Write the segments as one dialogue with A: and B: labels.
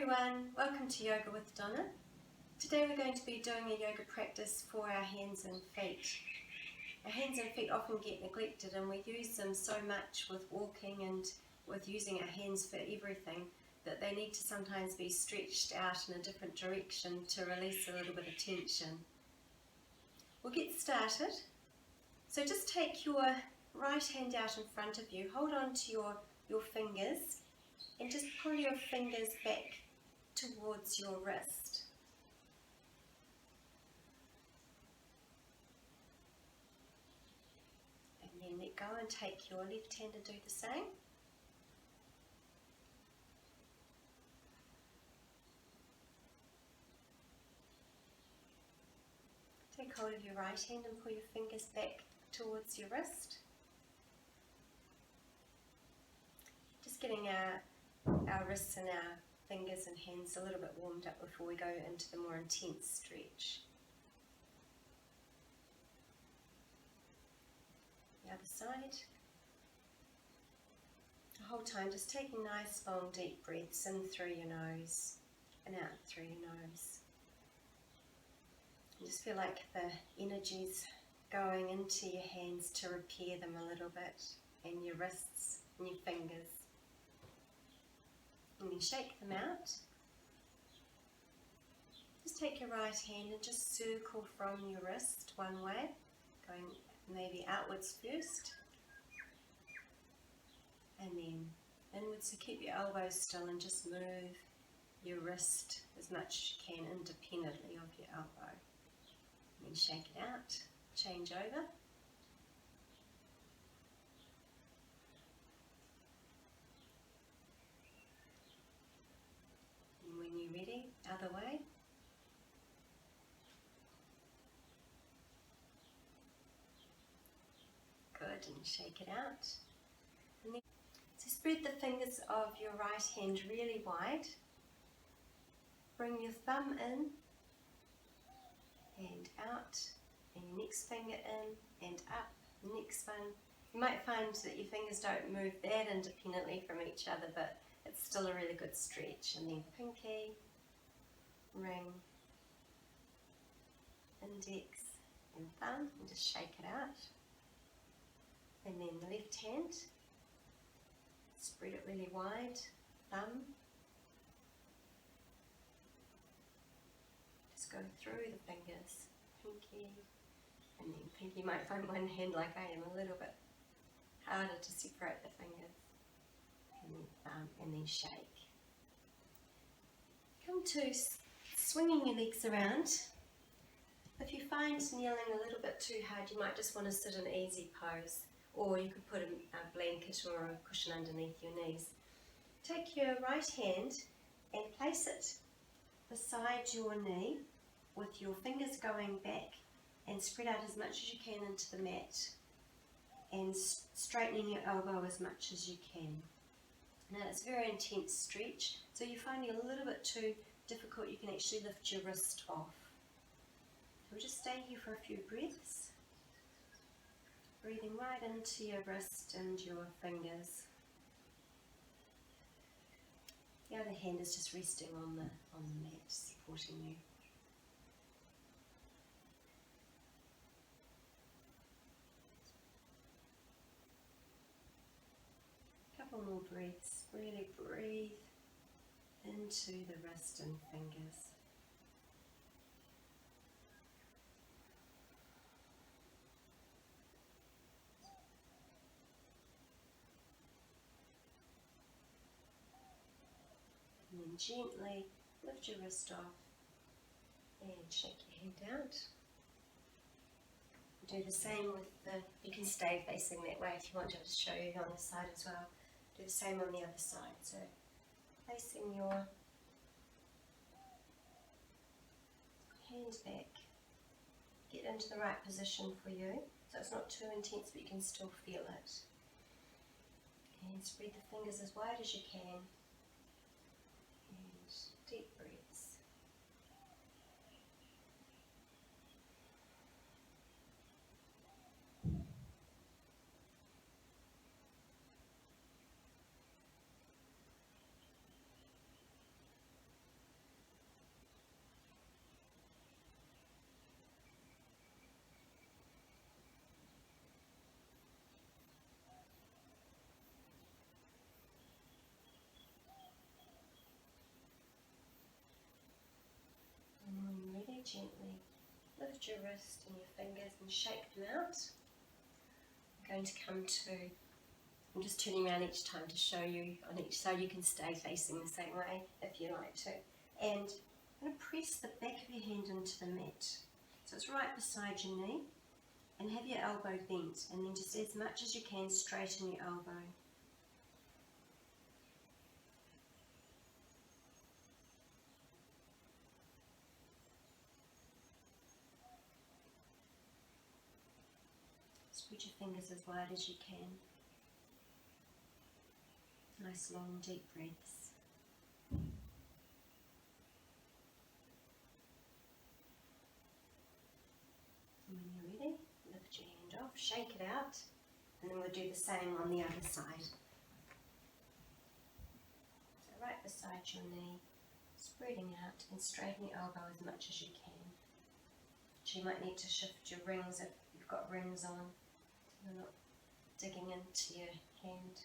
A: everyone, welcome to Yoga with Donna. Today we're going to be doing a yoga practice for our hands and feet. Our hands and feet often get neglected and we use them so much with walking and with using our hands for everything that they need to sometimes be stretched out in a different direction to release a little bit of tension. We'll get started. So just take your right hand out in front of you, hold on to your fingers and just pull your fingers back towards your wrist. And then let go and take your left hand and do the same. Take hold of your right hand and pull your fingers back towards your wrist. Just getting our wrists and our fingers and hands a little bit warmed up before we go into the more intense stretch. The other side. The whole time just taking nice long deep breaths in through your nose and out through your nose. You just feel like the energy's going into your hands to repair them a little bit, and your wrists and your fingers. And then shake them out. Just take your right hand and just circle from your wrist one way, going maybe outwards first, and then inwards. So keep your elbows still and just move your wrist as much as you can independently of your elbow. And then shake it out, change over. When you're ready, other way. Good, and shake it out. And then, so spread the fingers of your right hand really wide. Bring your thumb in and out, and your next finger in and up. Next one. You might find that your fingers don't move that independently from each other, but it's still a really good stretch. And then pinky, ring, index and thumb, and just shake it out. And then the left hand, spread it really wide, thumb. Just go through the fingers, pinky, and then pinky. You might find one hand, like I am, a little bit harder to separate the fingers. And then thumb, and then shake. Come to swinging your legs around. If you find kneeling a little bit too hard, you might just want to sit in easy pose, or you could put a blanket or a cushion underneath your knees. Take your right hand and place it beside your knee with your fingers going back, and spread out as much as you can into the mat, and straightening your elbow as much as you can. Now it's a very intense stretch, so you find it a little bit too difficult, you can actually lift your wrist off. So we'll just stay here for a few breaths, breathing right into your wrist and your fingers. The other hand is just resting on the mat, supporting you. Couple more breaths. Really breathe into the wrist and fingers. And then gently lift your wrist off and shake your hand out. Do the same with you can stay facing that way if you want to show you on this side as well. Do the same on the other side. So placing your hand back, get into the right position for you, so it's not too intense but you can still feel it. And spread the fingers as wide as you can. And deep breaths. lift your wrist and your fingers and shake them out. I'm going to come to, I'm just turning around each time to show you on each side. You can stay facing the same way if you like to. And I'm going to press the back of your hand into the mat. So it's right beside your knee. And have your elbow bent, and then just as much as you can straighten your elbow. Spread your fingers as wide as you can. Nice long deep breaths. And when you're ready, lift your hand off, shake it out, and then we'll do the same on the other side. So right beside your knee, spreading out and straighten your elbow as much as you can. So you might need to shift your rings if you've got rings on, so they're not digging into your hand.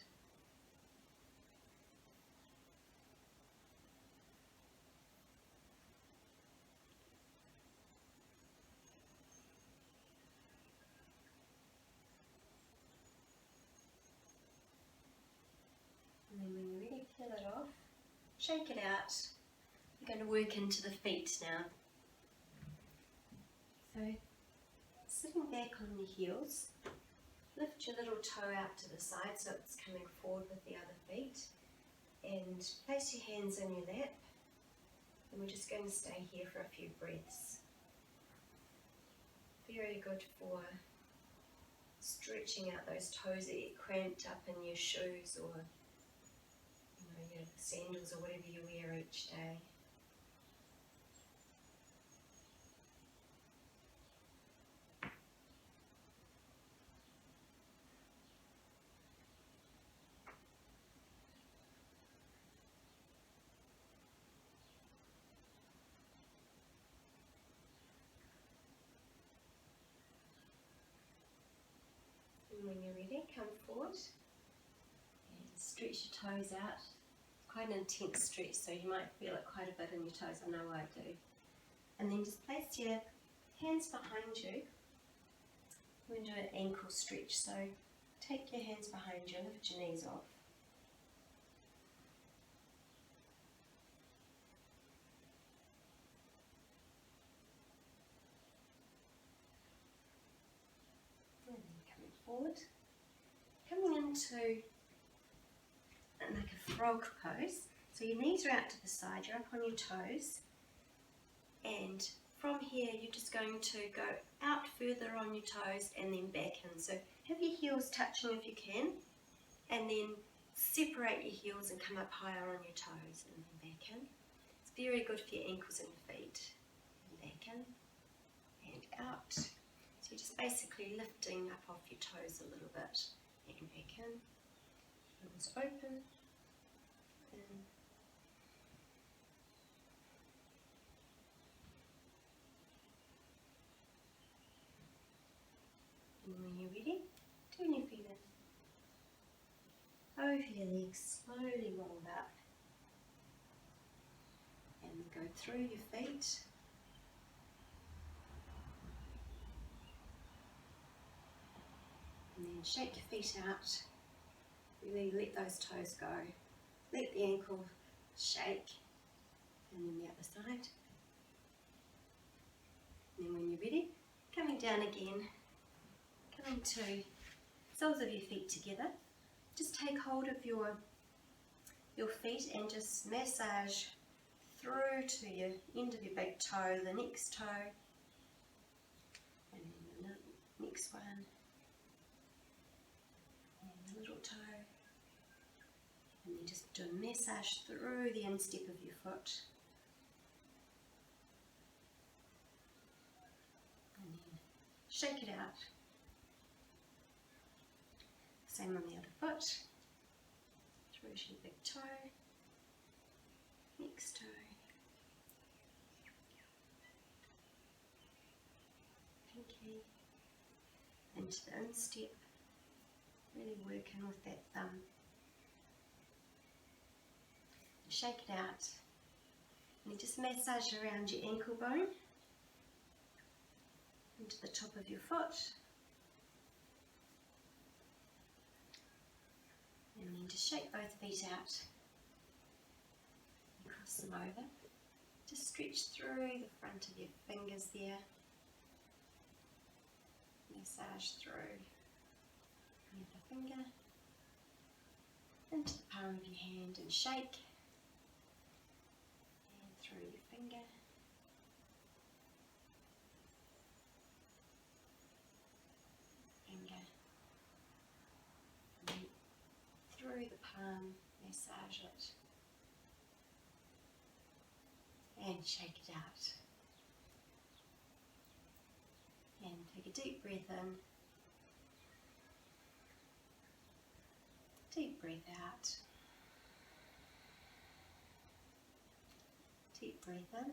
A: And then when you're ready, peel it off, shake it out. We're going to work into the feet now. So, sitting back on your heels, lift your little toe out to the side so it's coming forward with the other feet, and place your hands in your lap, and we're just going to stay here for a few breaths. Very good for stretching out those toes that get cramped up in your shoes or your sandals or whatever you wear each day. And when you're ready, come forward and stretch your toes out. It's quite an intense stretch, so you might feel it quite a bit in your toes. I know I do. And then just place your hands behind you. We're going to do an ankle stretch, so take your hands behind you, lift your knees off. And then coming forward. Coming into like a frog pose. So your knees are out to the side, you're up on your toes. And from here you're just going to go out further on your toes and then back in. So have your heels touching if you can, and then separate your heels and come up higher on your toes and then back in. It's very good for your ankles and your feet. And back in and out. So you're just basically lifting up off your toes a little bit and back in. Arms open. In. And when you're ready, turn your feet in. Over your legs, slowly roll up. And go through your feet. And then shake your feet out. Really let those toes go. Let the ankle shake. And then the other side. And then when you're ready, coming down again. Coming to soles of your feet together. Just take hold of your feet and just massage through to your end of your big toe, the next toe, and then the next one, and the little toe, and then just do a massage through the instep of your foot, and then shake it out. Same on the other foot, through to your big toe, next toe, pinky, into the instep, really working with that thumb. Shake it out, and you just massage around your ankle bone, into the top of your foot, and then just shake both feet out, cross them over, just stretch through the front of your fingers there, massage through the finger into the palm of your hand and shake, and through your finger, finger, and then through the palm, massage it, and shake it out. And take a deep breath in, deep breath out, deep breath in,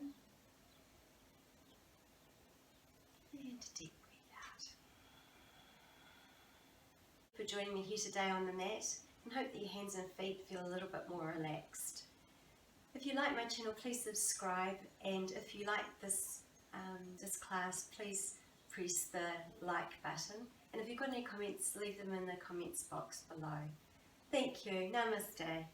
A: and deep breath out. For joining me here today on the mat, and hope that your hands and feet feel a little bit more relaxed. If you like my channel, please subscribe, and if you like this class, please press the like button, and if you've got any comments, leave them in the comments box below. Thank you. Namaste.